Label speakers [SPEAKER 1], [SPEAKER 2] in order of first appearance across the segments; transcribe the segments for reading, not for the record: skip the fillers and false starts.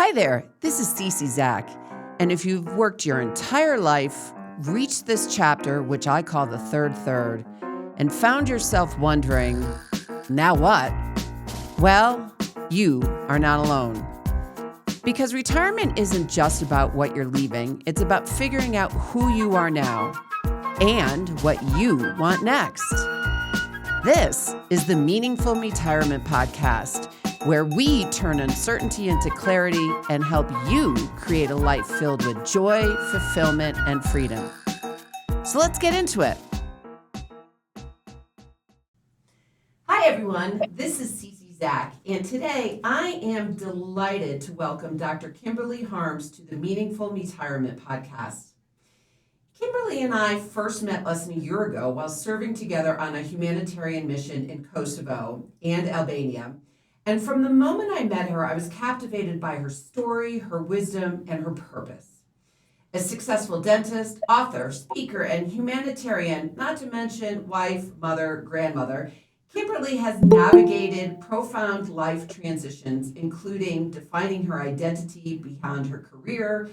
[SPEAKER 1] Hi there, this is Cece Zach, and if you've worked your entire life, reached this chapter, which I call the third, and found yourself wondering, now what? Well, you are not alone. Because retirement isn't just about what you're leaving, it's about figuring out who you are now and what you want next. This is the Meaningful Retirement Podcast, where we turn uncertainty into clarity and help you create a life filled with joy, fulfillment, and freedom. So let's get into it. Hi, everyone. This is Cece Zach, and today I am delighted to welcome Dr. Kimberly Harms to the Meaningful Retirement Podcast. Kimberly and I first met less than a year ago while serving together on a humanitarian mission in Kosovo and Albania. And from the moment I met her, I was captivated by her story, her wisdom, and her purpose. A successful dentist, author, speaker, and humanitarian, not to mention wife, mother, grandmother, Kimberly has navigated profound life transitions, including defining her identity beyond her career,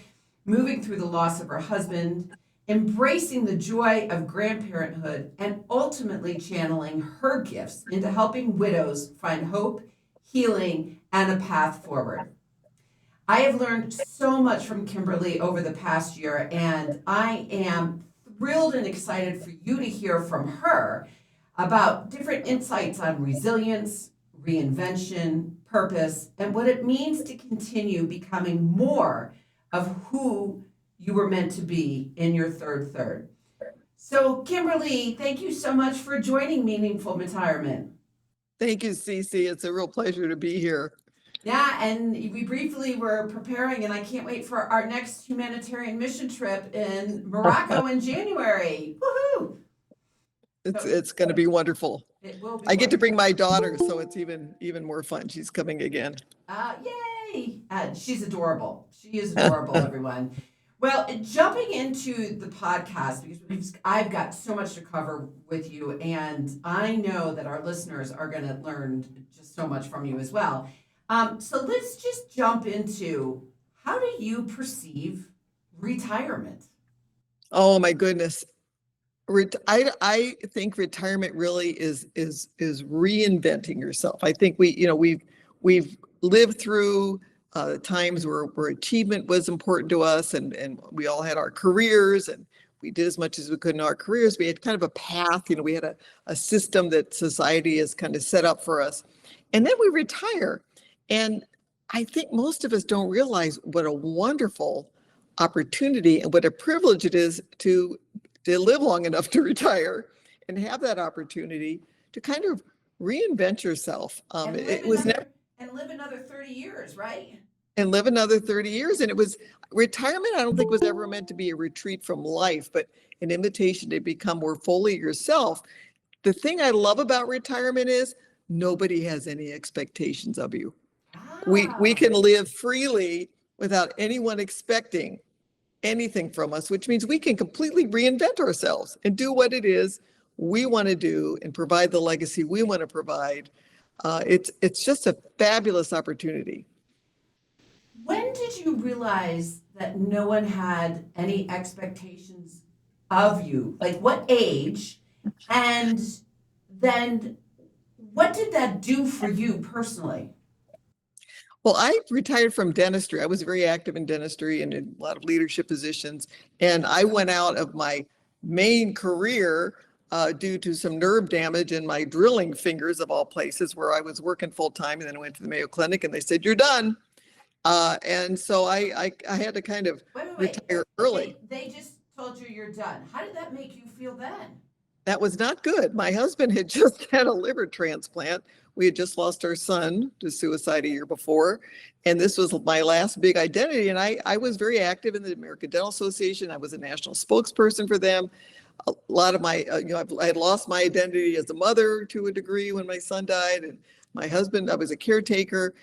[SPEAKER 1] moving through the loss of her husband, embracing the joy of grandparenthood, and ultimately channeling her gifts into helping widows find hope, healing, and a path forward. I have learned so much from Kimberly over the past year, and I am thrilled and excited for you to hear from her about different insights on resilience, reinvention, purpose, and what it means to continue becoming more of who you were meant to be in your third. So, Kimberly, thank you so much for joining Meaningful Retirement.
[SPEAKER 2] Thank you, Cece. It's a real pleasure to be here.
[SPEAKER 1] Yeah, and we briefly were preparing, and I can't wait for our next humanitarian mission trip in Morocco in January. Woohoo!
[SPEAKER 2] It's going to be wonderful.
[SPEAKER 1] It will be.
[SPEAKER 2] I get to bring my daughter, so it's even more fun. She's coming again.
[SPEAKER 1] Yay! She's adorable. She is adorable, everyone. Well, jumping into the podcast, because I've got so much to cover with you, and I know that our listeners are going to learn just so much from you as well. So let's just jump into, how do you perceive retirement?
[SPEAKER 2] Oh my goodness. I think retirement really is reinventing yourself. I think we've lived through times where achievement was important to us, and we all had our careers, and we did as much as we could in our careers. We had kind of a path, we had a system that society has kind of set up for us. And then we retire. And I think most of us don't realize what a wonderful opportunity and what a privilege it is to live long enough to retire and have that opportunity to kind of reinvent yourself.
[SPEAKER 1] And live another 30 years, right?
[SPEAKER 2] And live another 30 years. And it was retirement, I don't think was ever meant to be a retreat from life, but an invitation to become more fully yourself. The thing I love about retirement is nobody has any expectations of you. We can live freely without anyone expecting anything from us, which means we can completely reinvent ourselves and do what it is we want to do and provide the legacy we want to provide. It's just a fabulous opportunity.
[SPEAKER 1] When did you realize that no one had any expectations of you? Like, what age? And then what did that do for you personally?
[SPEAKER 2] Well, I retired from dentistry. I was very active in dentistry and in a lot of leadership positions. And I went out of my main career due to some nerve damage in my drilling fingers, of all places, where I was working full time. And then I went to the Mayo Clinic and they said, "You're done." And so I had to kind of retire early.
[SPEAKER 1] They just told you you're done. How did that make you feel then?
[SPEAKER 2] That was not good. My husband had just had a liver transplant. We had just lost our son to suicide a year before. And this was my last big identity. And I was very active in the American Dental Association. I was a national spokesperson for them. A lot of my, I had lost my identity as a mother to a degree when my son died. And my husband, I was a caretaker.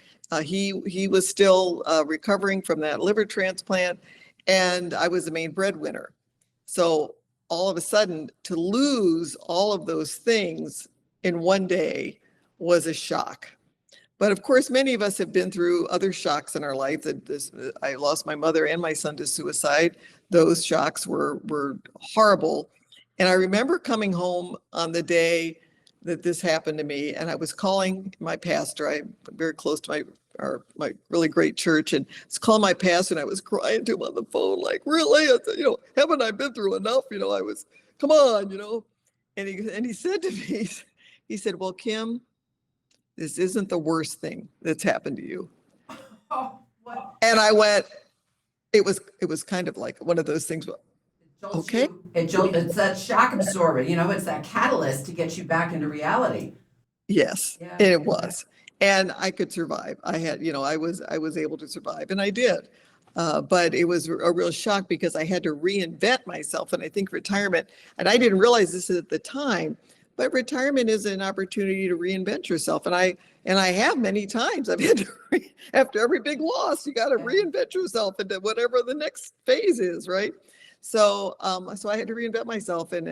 [SPEAKER 2] He was still recovering from that liver transplant. And I was the main breadwinner. So all of a sudden, to lose all of those things in one day was a shock. But of course, many of us have been through other shocks in our life. I lost my mother and my son to suicide. Those shocks were horrible. And I remember coming home on the day that this happened to me, and I was calling my pastor. I'm very close to my really great church, and I was calling my pastor, and I was crying to him on the phone, like, really, I said, haven't I been through enough? I was, come on. And he said to me, he said, well, Kim, this isn't the worst thing that's happened to you.
[SPEAKER 1] Oh, what?
[SPEAKER 2] And I went, it was kind of like one of those things.
[SPEAKER 1] It jolts
[SPEAKER 2] Okay.
[SPEAKER 1] you. It's that shock absorber. It's that catalyst to get you back into reality.
[SPEAKER 2] Yes,
[SPEAKER 1] Yeah.
[SPEAKER 2] it was. And I could survive. I was able to survive, and I did. But it was a real shock because I had to reinvent myself. And I think retirement, and I didn't realize this at the time, but retirement is an opportunity to reinvent yourself. And I have many times. I've had to after every big loss, you got to
[SPEAKER 1] Yeah.
[SPEAKER 2] reinvent yourself into whatever the next phase is, right? So I had to reinvent myself, and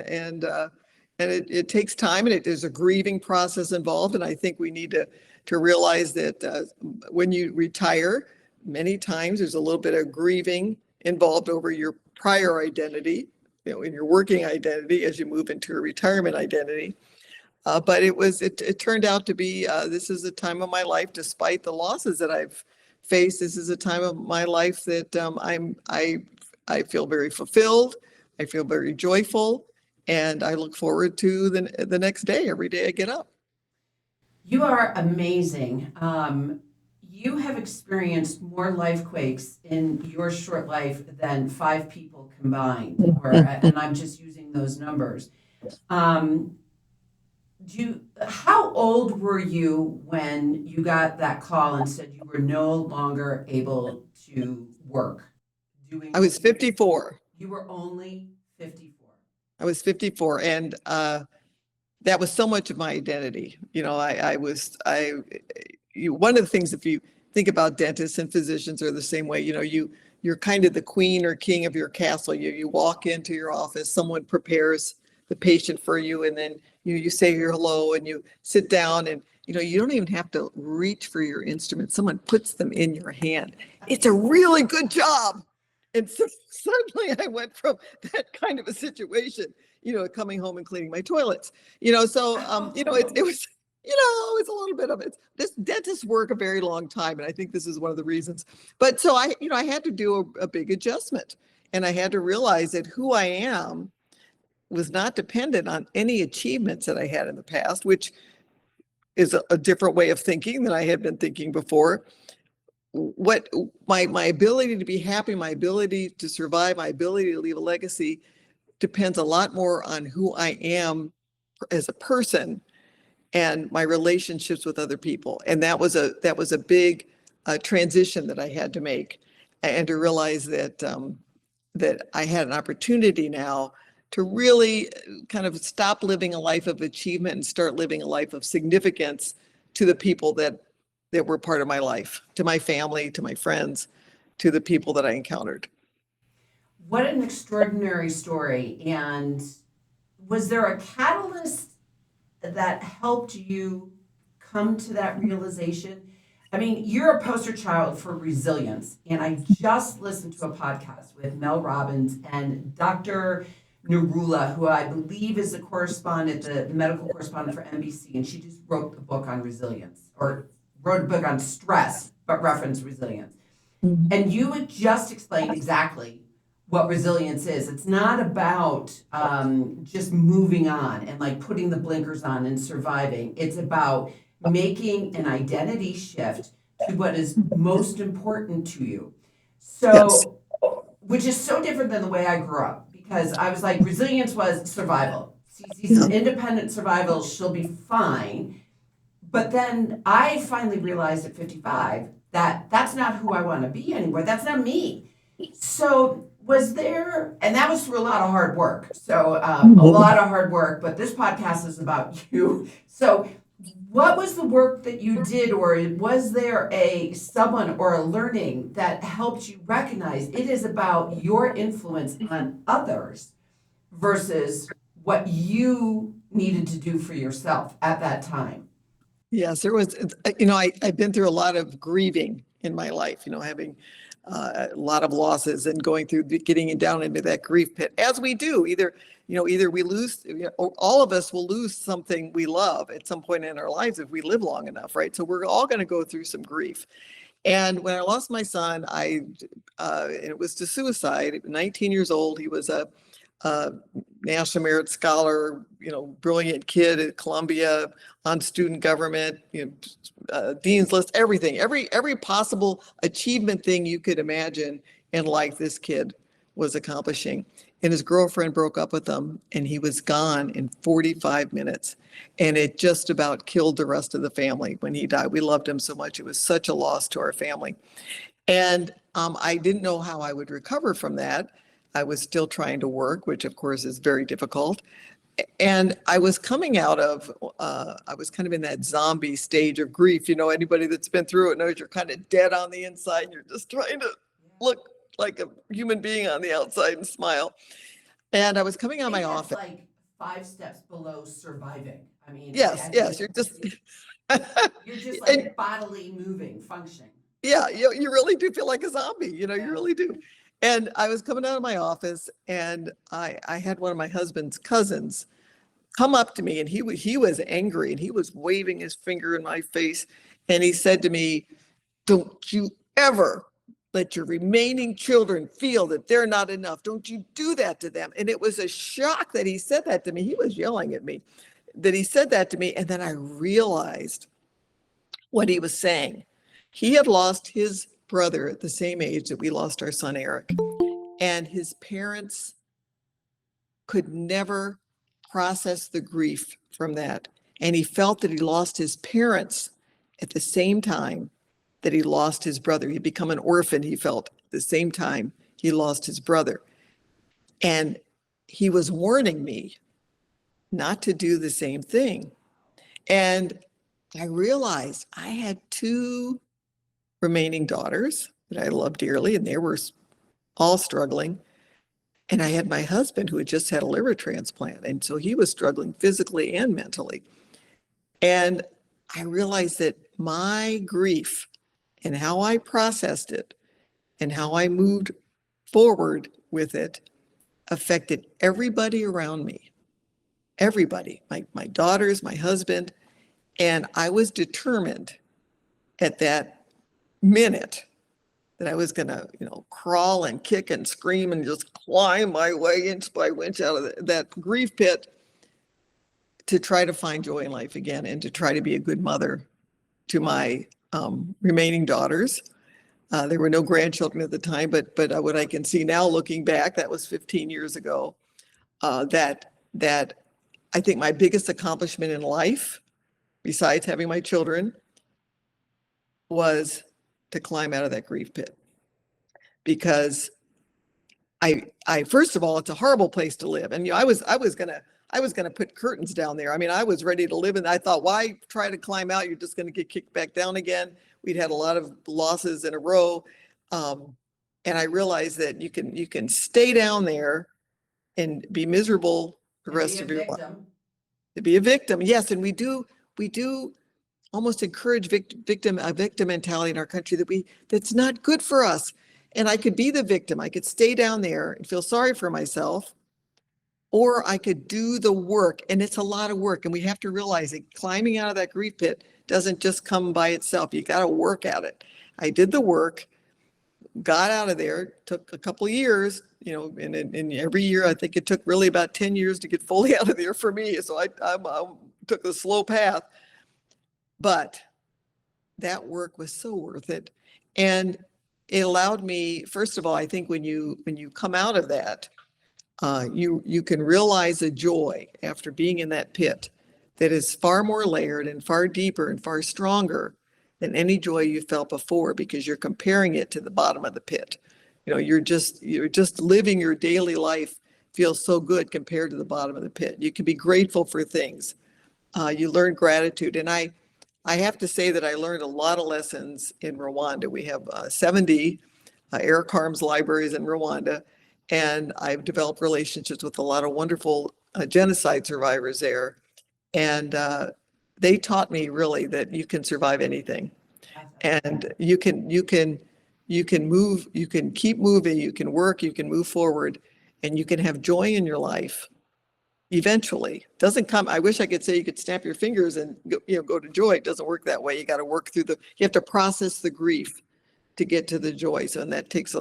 [SPEAKER 2] it takes time, and there's a grieving process involved. And I think we need to realize that when you retire, many times there's a little bit of grieving involved over your prior identity, in your working identity as you move into a retirement identity. But it turned out to be, this is a time of my life, despite the losses that I've faced. This is a time of my life that I feel very fulfilled. I feel very joyful, and I look forward to the next day, every day I get up.
[SPEAKER 1] You are amazing. You have experienced more life quakes in your short life than five people combined, and I'm just using those numbers. Um, how old were you when you got that call and said you were no longer able to work doing
[SPEAKER 2] I was 54.
[SPEAKER 1] you were only 54?
[SPEAKER 2] I was 54, and that was so much of my identity. One of the things, if you think about dentists and physicians are the same way, you're kind of the queen or king of your castle. You walk into your office, someone prepares the patient for you, and then you say your hello and you sit down, and you don't even have to reach for your instrument. Someone puts them in your hand. It's a really good job. And so suddenly I went from that kind of a situation, coming home and cleaning my toilets, it was a little bit of it. This dentists work a very long time. And I think this is one of the reasons. But so I had to do a big adjustment, and I had to realize that who I am was not dependent on any achievements that I had in the past, which is a different way of thinking than I had been thinking before. What my ability to be happy, my ability to survive, my ability to leave a legacy depends a lot more on who I am as a person and my relationships with other people. And that was a big transition that I had to make, and to realize that I had an opportunity now to really kind of stop living a life of achievement and start living a life of significance to the people that were part of my life, to my family, to my friends, to the people that I encountered.
[SPEAKER 1] What an extraordinary story. And was there a catalyst that helped you come to that realization? I mean, you're a poster child for resilience. And I just listened to a podcast with Mel Robbins and Dr. Narula, who I believe is the medical correspondent for NBC. And she just wrote a book on resilience, or wrote a book on stress, but referenced resilience.
[SPEAKER 2] Mhm.
[SPEAKER 1] And you had just explained exactly what resilience is. It's not about just moving on and like putting the blinkers on and surviving. It's about making an identity shift to what is most important to you.
[SPEAKER 2] Yes.
[SPEAKER 1] So, which is so different than the way I grew up, because I was like, resilience was survival. Cece's
[SPEAKER 2] Yeah.
[SPEAKER 1] an independent survival, she'll be fine. But then I finally realized at 55 that that's not who I want to be anymore. That's not me. So was there, and that was through a lot of hard work. So a lot of hard work, but this podcast is about you. So what was the work that you did, or was there someone or a learning that helped you recognize it is about your influence on others versus what you needed to do for yourself at that time?
[SPEAKER 2] Yes, there was, I've been through a lot of grieving in my life, having a lot of losses and going through, getting down into that grief pit, as we do. Either we lose, or all of us will lose something we love at some point in our lives if we live long enough, right? So we're all going to go through some grief. And when I lost my son, it was to suicide. 19 years old, he was a National Merit Scholar, brilliant kid at Columbia, on student government, dean's list, everything, every possible achievement thing you could imagine in life, this kid was accomplishing. And his girlfriend broke up with him, and he was gone in 45 minutes. And it just about killed the rest of the family when he died. We loved him so much. It was such a loss to our family. And I didn't know how I would recover from that. I was still trying to work, which of course is very difficult. And I was coming out of, I was kind of in that zombie stage of grief. Anybody that's been through it knows you're kind of dead on the inside and you're just trying to look like a human being on the outside and smile. And I was coming out of my office.
[SPEAKER 1] Like 5 steps below surviving. I mean,
[SPEAKER 2] yes, you're just,
[SPEAKER 1] you're just like and, bodily moving, functioning.
[SPEAKER 2] Yeah, you really do feel like a zombie, you really do. And I was coming out of my office, and I had one of my husband's cousins come up to me, and he was angry, and he was waving his finger in my face, and he said to me, "Don't you ever let your remaining children feel that they're not enough. Don't you do that to them." And it was a shock that he said that to me. He was yelling at me, that he said that to me, and then I realized what he was saying. He had lost his brother at the same age that we lost our son, Eric. And his parents could never process the grief from that. And he felt that he lost his parents at the same time that he lost his brother. He'd become an orphan, he felt, at the same time he lost his brother. And he was warning me not to do the same thing. And I realized I had 2 remaining daughters that I loved dearly, and they were all struggling. And I had my husband who had just had a liver transplant, and so he was struggling physically and mentally. And I realized that my grief and how I processed it and how I moved forward with it affected everybody around me. Everybody, my daughters, my husband. And I was determined at that minute that I was going to, crawl and kick and scream and just climb my way inch by inch out of that grief pit to try to find joy in life again and to try to be a good mother to my remaining daughters. There were no grandchildren at the time, but what I can see now looking back, that was 15 years ago, that I think my biggest accomplishment in life, besides having my children, was to climb out of that grief pit. Because I first of all, it's a horrible place to live. And I was gonna put curtains down there. I mean, I was ready to live, and I thought, why try to climb out? You're just gonna get kicked back down again. We'd had a lot of losses in a row. And I realized that you can stay down there and be miserable the rest of your life. To be a victim, yes. And we do almost encourage victim mentality in our country that's not good for us. And I could be the victim. I could stay down there and feel sorry for myself, or I could do the work. And it's a lot of work. And we have to realize that climbing out of that grief pit doesn't just come by itself. You got to work at it. I did the work, got out of there, took a couple of years, and every year, I think it took really about 10 years to get fully out of there for me. So I took the slow path, but that work was so worth it. And it allowed me, first of all, I think when you come out of that, you can realize a joy after being in that pit that is far more layered and far deeper and far stronger than any joy you felt before, because you're comparing it to the bottom of the pit. You're just living your daily life feels so good compared to the bottom of the pit. You can be grateful for things. You learn gratitude. And I have to say that I learned a lot of lessons in Rwanda. We have 70 Eric Harms libraries in Rwanda, and I've developed relationships with a lot of wonderful genocide survivors there. And they taught me really that you can survive anything,
[SPEAKER 1] Definitely.
[SPEAKER 2] and you can move, you can keep moving, you can work, you can move forward, and you can have joy in your life eventually. Doesn't come, I wish I could say you could snap your fingers and go to joy. It doesn't work that way. You got to work through you have to process the grief to get to the joy. So, and that takes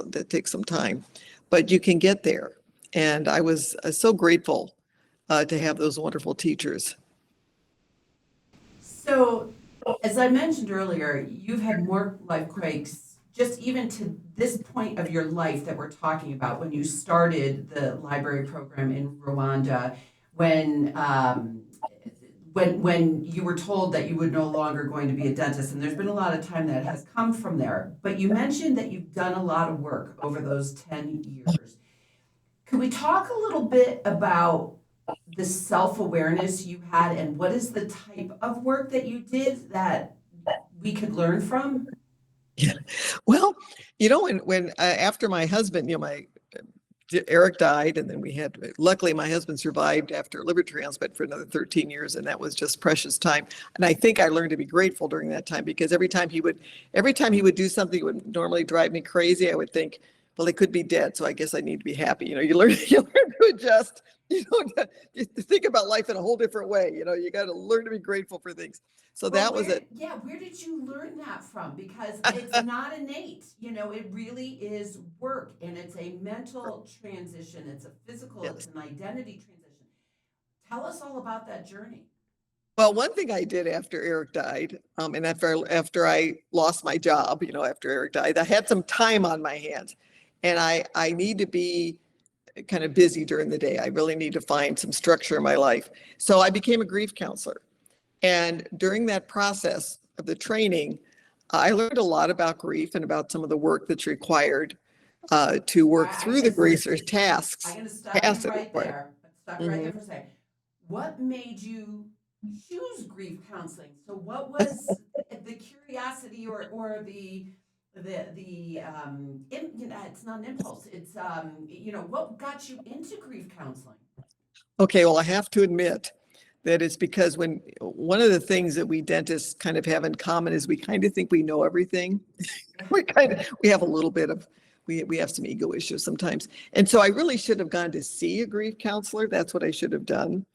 [SPEAKER 2] some time, but you can get there. And I was so grateful to have those wonderful teachers.
[SPEAKER 1] So, as I mentioned earlier, you've had more life quakes, just even to this point of your life that we're talking about, when you started the library program in Rwanda, when when you were told that you were no longer going to be a dentist, and there's been a lot of time that has come from there. But you mentioned that you've done a lot of work over those 10 years. Could we talk a little bit about the self-awareness you had, and what is the type of work that you did that we could learn from?
[SPEAKER 2] Yeah. Well, when after my husband, my Eric died, and then luckily my husband survived after a liver transplant for another 13 years, and that was just precious time. And I think I learned to be grateful during that time, because every time he would do something that would normally drive me crazy, I would think, well, they could be dead, so I guess I need to be happy. You learn you learn to adjust. To think about life in a whole different way. You got to learn to be grateful for things. So
[SPEAKER 1] Well,
[SPEAKER 2] that was it.
[SPEAKER 1] where did you learn that from? Because it's not innate, it really is work, and it's a mental transition, it's a physical, it's
[SPEAKER 2] Yes.
[SPEAKER 1] an identity transition. Tell us all about that journey.
[SPEAKER 2] Well, one thing I did after Eric died, and after I lost my job, after Eric died, I had some time on my hands, and I need to be kind of busy during the day. I really need to find some structure in my life. So I became a grief counselor, and during that process of the training, I learned a lot about grief and about some of the work that's required to work
[SPEAKER 1] I
[SPEAKER 2] through the
[SPEAKER 1] just,
[SPEAKER 2] grief or
[SPEAKER 1] I'm
[SPEAKER 2] tasks.
[SPEAKER 1] going to stop you
[SPEAKER 2] Tasks that
[SPEAKER 1] right
[SPEAKER 2] require.
[SPEAKER 1] there. Stop you right
[SPEAKER 2] Mhm.
[SPEAKER 1] there for a second. What made you choose grief counseling? So, what was the curiosity, or it's not an impulse. It's what got you into grief counseling?
[SPEAKER 2] Okay, well, I have to admit that it's because when one of the things that we dentists kind of have in common is we kind of think we know everything.
[SPEAKER 1] Yeah.
[SPEAKER 2] We have a little bit of, we have some ego issues sometimes. And so I really should have gone to see a grief counselor. That's what I should have done.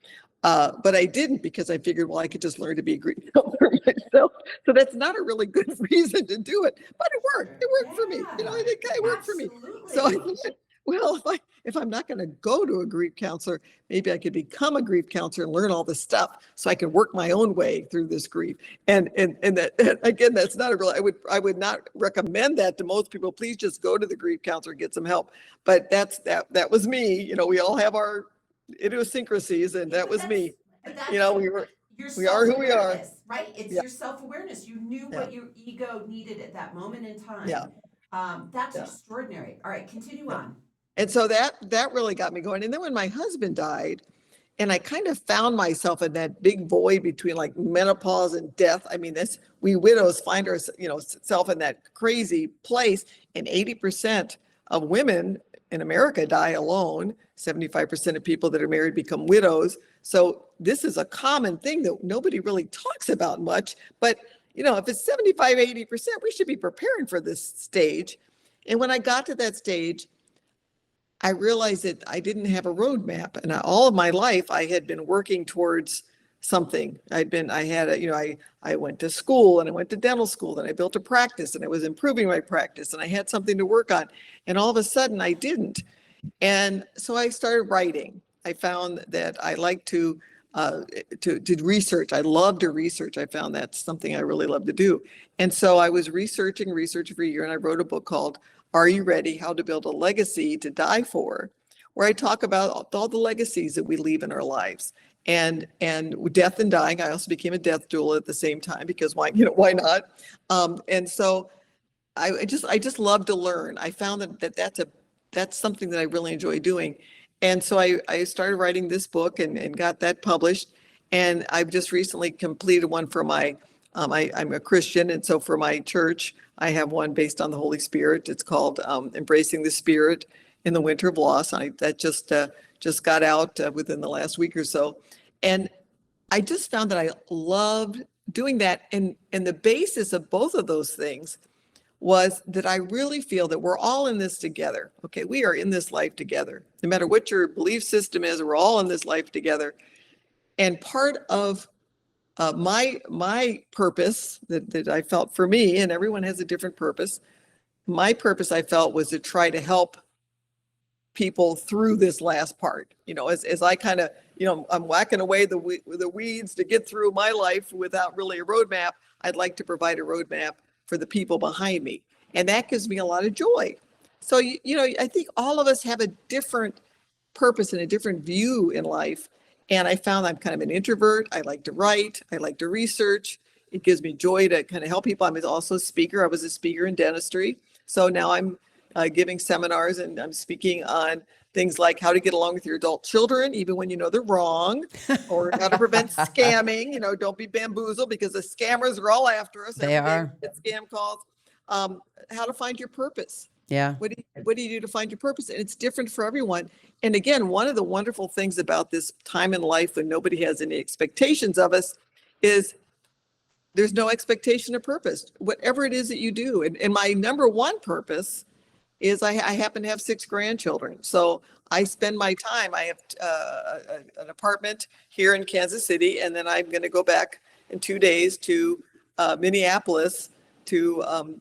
[SPEAKER 2] But I didn't, because I figured, well, I could just learn to be a grief counselor myself. So that's not a really good reason to do it, but it worked. It worked for me.
[SPEAKER 1] Yeah,
[SPEAKER 2] I think it worked for me. So I
[SPEAKER 1] absolutely.
[SPEAKER 2] thought, well, if I'm not going to go to a grief counselor, maybe I could become a grief counselor and learn all this stuff so I can work my own way through this grief. And that, again, that's not a real, I would not recommend that to most people. Please just go to the grief counselor and get some help. But that was me. We all have our idiosyncrasies, and
[SPEAKER 1] Yeah,
[SPEAKER 2] that was me.
[SPEAKER 1] but
[SPEAKER 2] You
[SPEAKER 1] that's
[SPEAKER 2] know, we were,
[SPEAKER 1] your
[SPEAKER 2] we are who we are.
[SPEAKER 1] self-awareness, right? It's
[SPEAKER 2] Yeah,
[SPEAKER 1] your self-awareness. You knew
[SPEAKER 2] yeah,
[SPEAKER 1] what your ego needed at that moment in
[SPEAKER 2] yeah,
[SPEAKER 1] time. That's
[SPEAKER 2] yeah.
[SPEAKER 1] extraordinary. All right, continue
[SPEAKER 2] Yeah.
[SPEAKER 1] on.
[SPEAKER 2] And so that really got me going. And then when my husband died, and I kind of found myself in that big void between like menopause and death. I mean, we widows find ourselves in that crazy place. And 80% of women in America die alone. 75% of people that are married become widows. So this is a common thing that nobody really talks about much. But if it's 75, 80%, we should be preparing for this stage. And when I got to that stage, I realized that I didn't have a roadmap, and all of my life I had been working towards something. I went to school, and I went to dental school, and I built a practice, and I was improving my practice, and I had something to work on. And all of a sudden I didn't. And so I started writing. I found that I like to research. I love to research. I found that's something I really love to do. And so I was researching for a year, and I wrote a book called Are You Ready? How to Build a Legacy to Die For, where I talk about all the legacies that we leave in our lives. And death and dying. I also became a death doula at the same time, because why not? And so I just love to learn. I found that's something that I really enjoy doing. And so I started writing this book, and got that published. And I've just recently completed one for I'm a Christian. And so for my church, I have one based on the Holy Spirit. It's called Embracing the Spirit in the Winter of Loss. That just got out within the last week or so. And I just found that I loved doing that. And the basis of both of those things was that I really feel that we're all in this together. Okay, we are in this life together. No matter what your belief system is, we're all in this life together. And part of my purpose that I felt for me, and everyone has a different purpose. My purpose I felt was to try to help people through this last part. As I kind of, I'm whacking away the weeds to get through my life without really a roadmap. I'd like to provide a roadmap for the people behind me, and that gives me a lot of joy. So I think all of us have a different purpose and a different view in life. And I found I'm kind of an introvert. I like to write. I like to research. It gives me joy to kind of help people. I'm also a speaker. I was a speaker in dentistry. So now I'm giving seminars, and I'm speaking on things like how to get along with your adult children, even when you know they're wrong, or how to prevent scamming. Don't be bamboozled, because the scammers are all after us.
[SPEAKER 3] They are.
[SPEAKER 2] We get scam calls. How to find your purpose.
[SPEAKER 3] Yeah.
[SPEAKER 2] What do you do to find your purpose? And it's different for everyone. And again, one of the wonderful things about this time in life when nobody has any expectations of us is there's no expectation of purpose, whatever it is that you do. And my number one purpose is I happen to have 6 grandchildren. So I spend my time, I have an apartment here in Kansas City, and then I'm going to go back in 2 days to Minneapolis to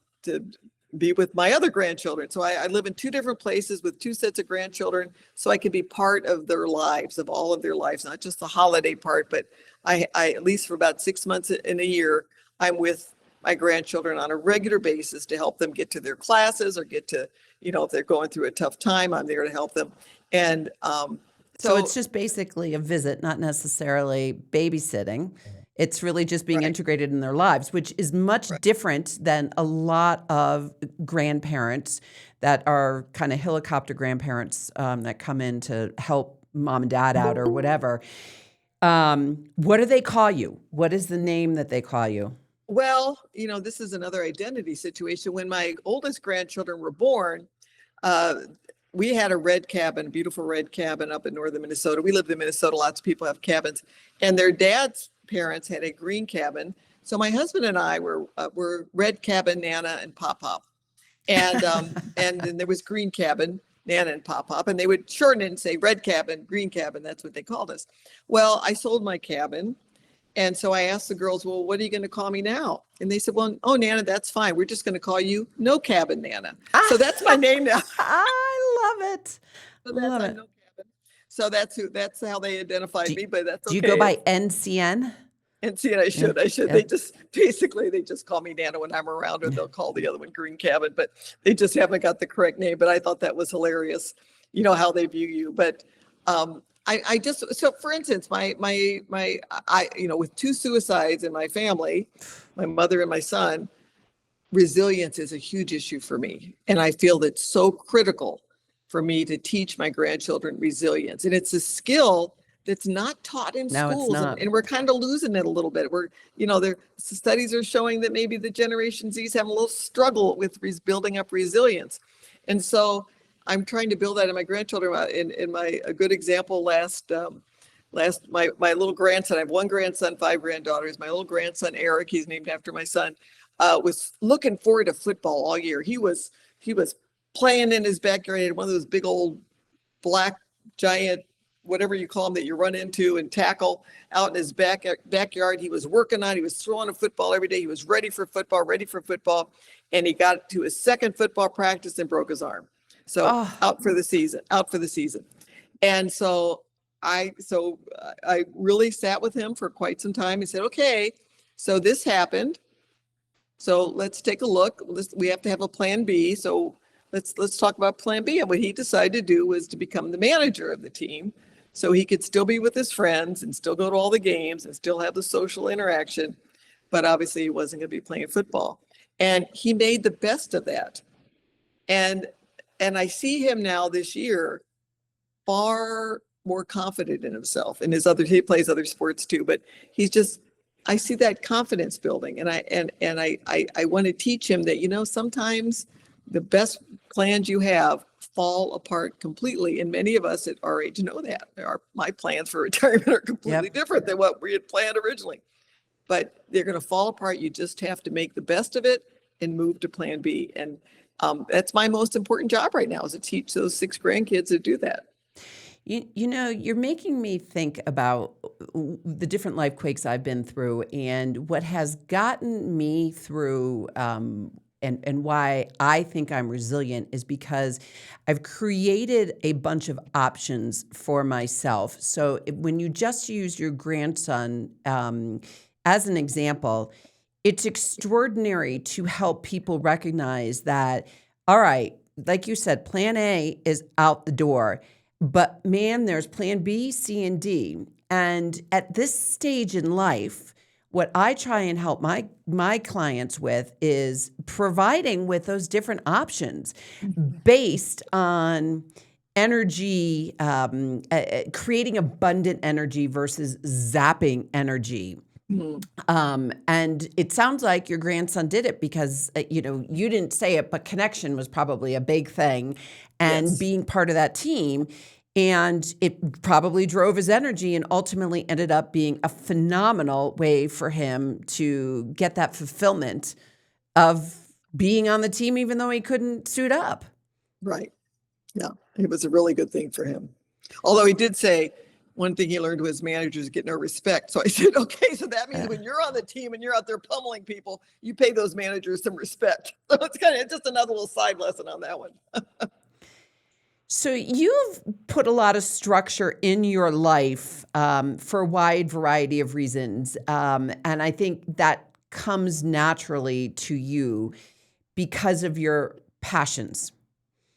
[SPEAKER 2] be with my other grandchildren. So I live in 2 different places with 2 sets of grandchildren, so I can be part of their lives, of all of their lives, not just the holiday part, but I at least for about 6 months in a year, I'm with my grandchildren on a regular basis to help them get to their classes or get to, if they're going through a tough time, I'm there to help them. And
[SPEAKER 3] so it's just basically a visit, not necessarily babysitting. It's really just being integrated in their lives, which is much different than a lot of grandparents that are kind of helicopter grandparents that come in to help mom and dad out or whatever. What do they call you? What is the name that they call you?
[SPEAKER 2] Well, this is another identity situation. When my oldest grandchildren were born, we had a red cabin, beautiful red cabin up in northern Minnesota. We lived in Minnesota. Lots of people have cabins, and their dad's parents had a green cabin. So my husband and I were red cabin, Nana and Pop Pop. And and then there was green cabin, Nana and Pop Pop, and they would shorten it and say red cabin, green cabin. That's what they called us. Well, I sold my cabin. And so I asked the girls, well, what are you going to call me now? And they said, well, oh, Nana, that's fine. We're just going to call you No Cabin Nana. So that's my name now.
[SPEAKER 3] I love it.
[SPEAKER 2] So that's
[SPEAKER 3] Love it.
[SPEAKER 2] No Cabin. So that's how they identified me, but that's okay.
[SPEAKER 3] Do you go by NCN?
[SPEAKER 2] And see, I should.
[SPEAKER 3] Yeah.
[SPEAKER 2] They just call me Nana when I'm around, or they'll call the other one Green Cabin, but they just haven't got the correct name. But I thought that was hilarious, how they view you. But I just, so for instance, I with 2 suicides in my family, my mother and my son, resilience is a huge issue for me. And I feel that's so critical for me to teach my grandchildren resilience. And it's a skill that's not taught in
[SPEAKER 3] No, it's
[SPEAKER 2] schools.
[SPEAKER 3] not.
[SPEAKER 2] And we're kind of losing it a little bit. The studies are showing that maybe the Generation Z's have a little struggle with building up resilience. And so I'm trying to build that in my grandchildren. A good example my little grandson, I have 1 grandson, 5 granddaughters. My little grandson, Eric, he's named after my son, was looking forward to football all year. He was playing in his backyard. He had one of those big old black giant, whatever you call them, that you run into and tackle out in his backyard. He was working on, he was throwing a football every day. He was ready for football. And he got to his second football practice and broke his arm. So out for the season. And so I really sat with him for quite some time. He said, okay, so this happened. So let's take a look. We have to have a plan B. So let's talk about plan B. And what he decided to do was to become the manager of the team, so he could still be with his friends and still go to all the games and still have the social interaction. But obviously he wasn't going to be playing football. And he made the best of that. And I see him now this year far more confident in himself and he plays other sports too, but I see that confidence building. And I want to teach him that, sometimes the best plans you have fall apart completely. And many of us at our age know that. My plans for retirement are completely different than what we had planned originally. But they're going to fall apart. You just have to make the best of it and move to plan B. And that's my most important job right now, is to teach those 6 grandkids to do that.
[SPEAKER 3] You know, you're making me think about the different life quakes I've been through, and what has gotten me through, and why I think I'm resilient is because I've created a bunch of options for myself. So when you just use your grandson as an example, it's extraordinary to help people recognize that, all right, like you said, plan A is out the door. But man, there's plan B, C, and D. And at this stage in life, what I try and help my clients with is providing with those different options based on energy, creating abundant energy versus zapping energy. And it sounds like your grandson did it because, you didn't say it, but connection was probably a big thing, and being part of that team. And it probably drove his energy and ultimately ended up being a phenomenal way for him to get that fulfillment of being on the team, even though he couldn't suit up.
[SPEAKER 2] Right. Yeah. It was a really good thing for him. Although he did say one thing he learned was managers get no respect. So I said, okay, so that means when you're on the team and you're out there pummeling people, you pay those managers some respect. So it's just another little side lesson on that one.
[SPEAKER 3] So you've put a lot of structure in your life for a wide variety of reasons. And I think that comes naturally to you because of your passions.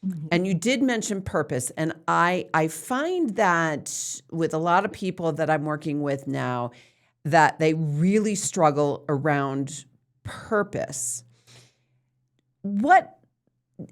[SPEAKER 3] Mm-hmm. And you did mention purpose. And I find that with a lot of people that I'm working with now, that they really struggle around purpose. What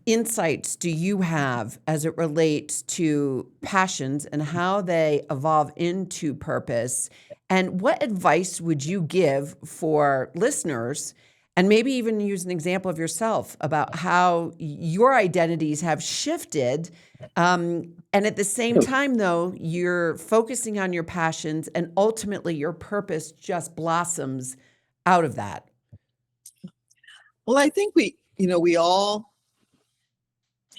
[SPEAKER 3] insights do you have as it relates to passions and how they evolve into purpose? And what advice would you give for listeners, and maybe even use an example of yourself about how your identities have shifted? And at the same time, though, you're focusing on your passions and ultimately your purpose just blossoms out of that.
[SPEAKER 2] Well, I think we all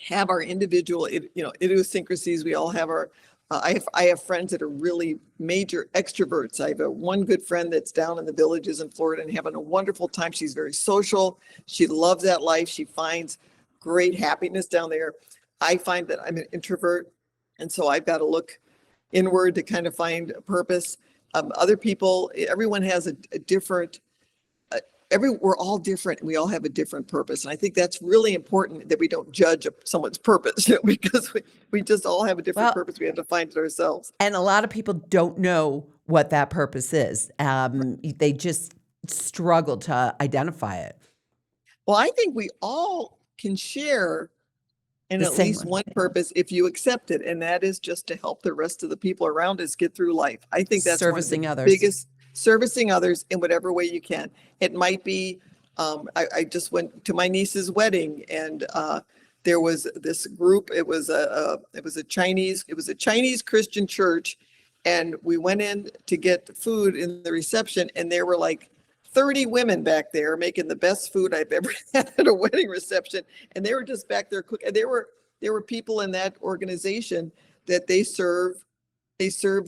[SPEAKER 2] have our individual, idiosyncrasies. We all have our, I have friends that are really major extroverts. I have one good friend that's down in the villages in Florida and having a wonderful time. She's very social. She loves that life. She finds great happiness down there. I find that I'm an introvert, and so I've got to look inward to kind of find a purpose. Other people, everyone has a different, we're all different, and we all have a different purpose. And I think that's really important, that we don't judge someone's purpose, because we just all have a different purpose. We have to find it ourselves.
[SPEAKER 3] And a lot of people don't know what that purpose is. They just struggle to identify it.
[SPEAKER 2] Well, I think we all can share in at least one purpose if you accept it. And that is just to help the rest of the people around us get through life. I think that's
[SPEAKER 3] servicing
[SPEAKER 2] one of the
[SPEAKER 3] others.
[SPEAKER 2] biggest, servicing others in whatever way you can. It might be, I just went to my niece's wedding, and there was this group. It was a Chinese Christian church, and we went in to get food in the reception, and there were like 30 women back there making the best food I've ever had at a wedding reception. And they were just back there cooking. There were people in that organization that they serve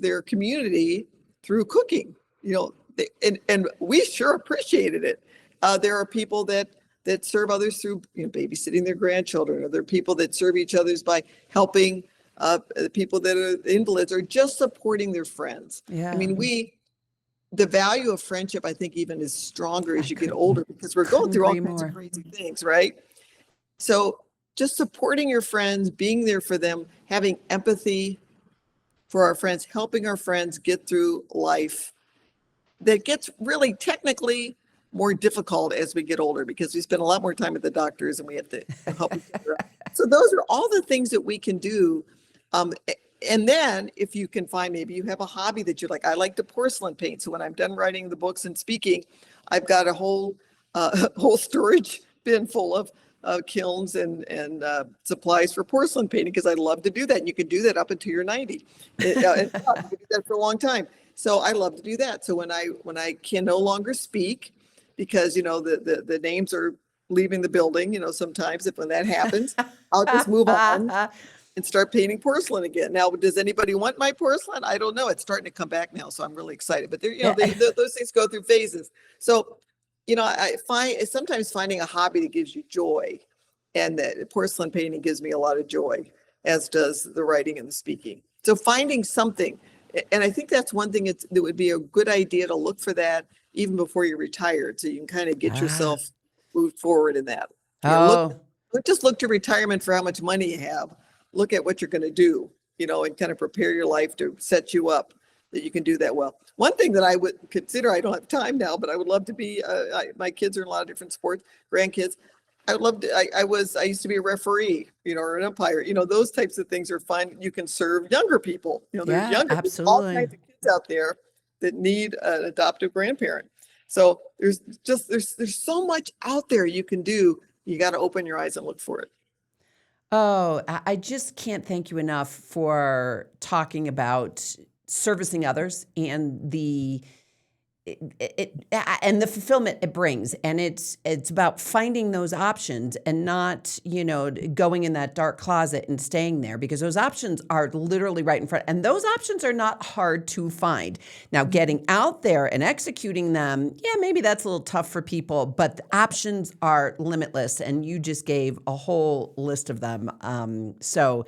[SPEAKER 2] their community through cooking, and we sure appreciated it. There are people that serve others through babysitting their grandchildren, or there are people that serve each other's by helping the people that are invalids, or just supporting their friends.
[SPEAKER 3] Yeah.
[SPEAKER 2] I mean, the value of friendship, I think, even is stronger as you get older, because we're going through all kinds of crazy things, right? So just supporting your friends, being there for them, having empathy for our friends, helping our friends get through life that gets really technically more difficult as we get older, because we spend a lot more time at the doctors and we have to help each other out. So those are all the things that we can do. And then if you can find, maybe you have a hobby that you like. I like to porcelain paint. So when I'm done writing the books and speaking, I've got a whole storage bin full of kilns and supplies for porcelain painting because I love to do that. And you can do that up until you're 90. You can do that for a long time. So I love to do that. So when I can no longer speak because, the names are leaving the building, sometimes when that happens, I'll just move on and start painting porcelain again. Now, does anybody want my porcelain? I don't know. It's starting to come back now, so I'm really excited. But those things go through phases. So, I find sometimes finding a hobby that gives you joy, and that porcelain painting gives me a lot of joy, as does the writing and the speaking. So finding something, and I think that's one thing that would be a good idea to look for that even before you're retired, so you can kind of get yourself moved forward in that. Look to retirement for how much money you have. Look at what you're going to do, and kind of prepare your life to set you up that you can do that well. One thing that I would consider, I don't have time now, but I would love to be, my kids are in a lot of different sports, grandkids. I would love to, I used to be a referee, or an umpire, those types of things are fun. You can serve younger people, there's younger, there's all kinds of kids out there that need an adoptive grandparent. So there's so much out there you can do. You got to open your eyes and look for it.
[SPEAKER 3] Oh, I just can't thank you enough for talking about servicing others and the fulfillment it brings. And it's about finding those options and not, going in that dark closet and staying there, because those options are literally right in front. And those options are not hard to find. Now, getting out there and executing them, maybe that's a little tough for people, but the options are limitless. And you just gave a whole list of them. So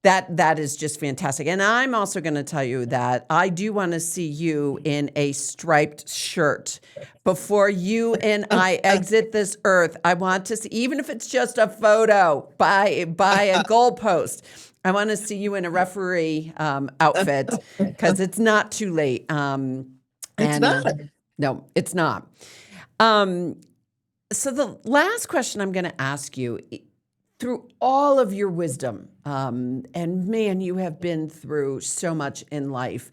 [SPEAKER 3] that is just fantastic. And I'm also going to tell you that I do want to see you in a striped shirt before you and I exit this earth. I want to see, even if it's just a photo by a goalpost, I want to see you in a referee outfit, because it's not too late.
[SPEAKER 2] It's not.
[SPEAKER 3] No, it's not. So the last question I'm going to ask you, through all of your wisdom, and man, you have been through so much in life,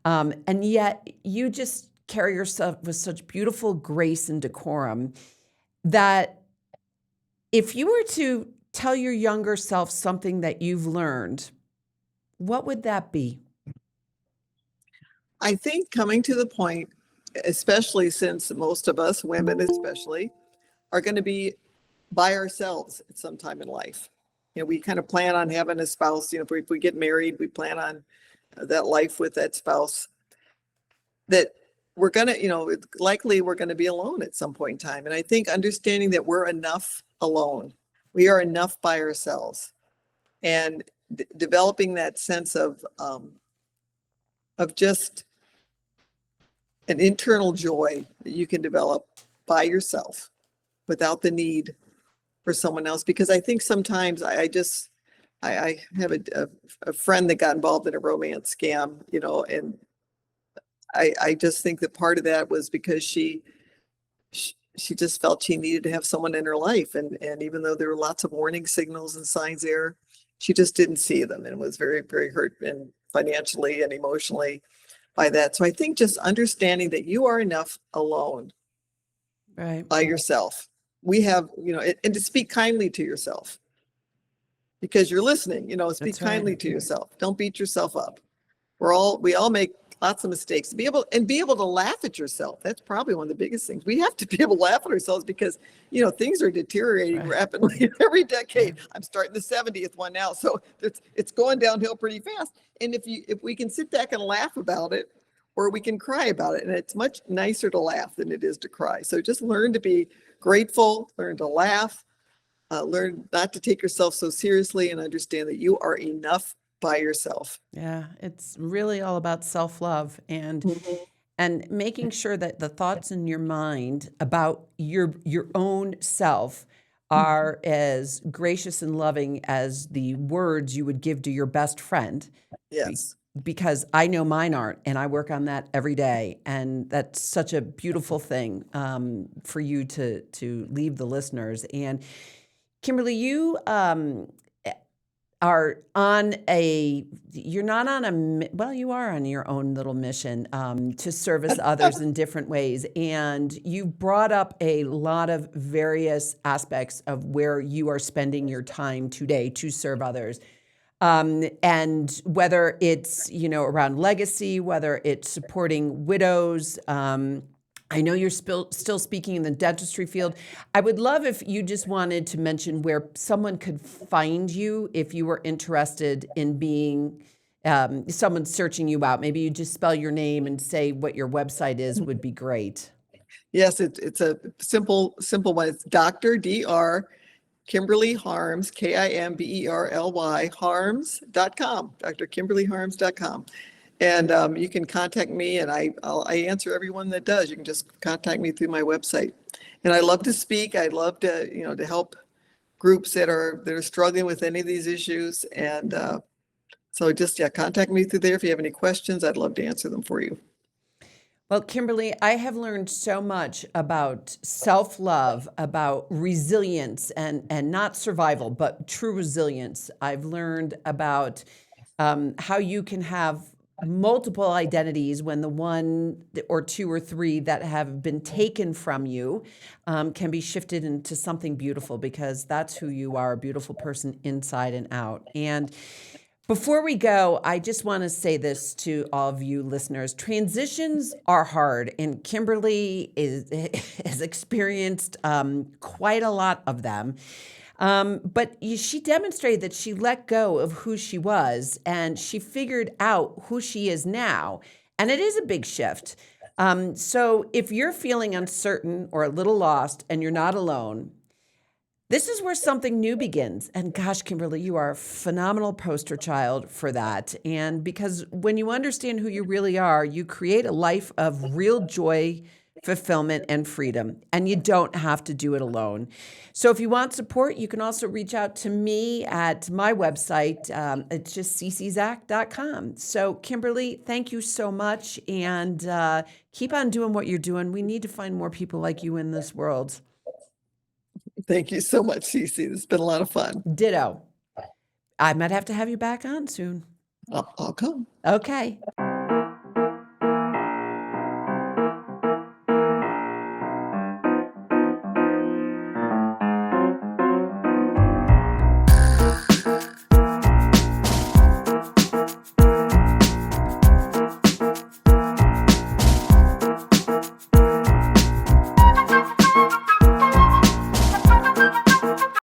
[SPEAKER 3] and yet you just carry yourself with such beautiful grace and decorum, that if you were to tell your younger self something that you've learned, what would that be?
[SPEAKER 2] I think coming to the point, especially since most of us, women especially, are going to be by ourselves at some time in life. We kind of plan on having a spouse. If we get married, we plan on that life with that spouse. That we're going to, likely we're going to be alone at some point in time. And I think understanding that we're enough alone, we are enough by ourselves, and developing that sense of just an internal joy that you can develop by yourself without the need for someone else. Because I think sometimes I have a friend that got involved in a romance scam, and I just think that part of that was because she just felt she needed to have someone in her life. And even though there were lots of warning signals and signs there, she just didn't see them, and was very, very hurt, and financially and emotionally, by that. So I think just understanding that you are enough alone,
[SPEAKER 3] right,
[SPEAKER 2] by yourself. We have, and to speak kindly to yourself, because you're listening, speak kindly to yourself. Don't beat yourself up. We all make lots of mistakes. Be able to laugh at yourself. That's probably one of the biggest things. We have to be able to laugh at ourselves, because, things are deteriorating rapidly every decade. I'm starting the 70th one now. So it's going downhill pretty fast. And if we can sit back and laugh about it, or we can cry about it, and it's much nicer to laugh than it is to cry. So just learn to be grateful, learn to laugh, learn not to take yourself so seriously, and understand that you are enough by yourself.
[SPEAKER 3] Yeah, it's really all about self-love and making sure that the thoughts in your mind about your own self are as gracious and loving as the words you would give to your best friend.
[SPEAKER 2] Yes.
[SPEAKER 3] Because I know mine aren't, and I work on that every day. And that's such a beautiful thing for you to leave the listeners. And Kimberly, you are you're not on well, you are on your own little mission to service others in different ways. And you brought up a lot of various aspects of where you are spending your time today to serve others. And whether it's, around legacy, whether it's supporting widows, I know you're still speaking in the dentistry field. I would love if you just wanted to mention where someone could find you if you were interested in being someone searching you out. Maybe you just spell your name and say what your website is would be great.
[SPEAKER 2] Yes, it's a simple one. It's Dr. Kimberly Harms, Kimberly, Harms.com, drkimberlyharms.com. And you can contact me, and I answer everyone that does. You can just contact me through my website. And I love to speak. I love to, to help groups that are struggling with any of these issues. And so just, contact me through there. If you have any questions, I'd love to answer them for you.
[SPEAKER 3] Well, Kimberly, I have learned so much about self-love, about resilience, and not survival, but true resilience. I've learned about how you can have multiple identities when the one or two or three that have been taken from you can be shifted into something beautiful, because that's who you are, a beautiful person inside and out. And before we go, I just want to say this to all of you listeners. Transitions are hard, and Kimberly has experienced quite a lot of them. But she demonstrated that she let go of who she was, and she figured out who she is now. And it is a big shift. So if you're feeling uncertain or a little lost and you're not alone, this is where something new begins. And gosh, Kimberly, you are a phenomenal poster child for that. And because when you understand who you really are, you create a life of real joy, fulfillment, and freedom. And you don't have to do it alone. So if you want support, you can also reach out to me at my website. It's just cczach.com. So Kimberly, thank you so much. And keep on doing what you're doing. We need to find more people like you in this world.
[SPEAKER 2] Thank you so much, Cece. It's been a lot of fun.
[SPEAKER 3] Ditto. I might have to have you back on soon.
[SPEAKER 2] I'll come.
[SPEAKER 3] Okay.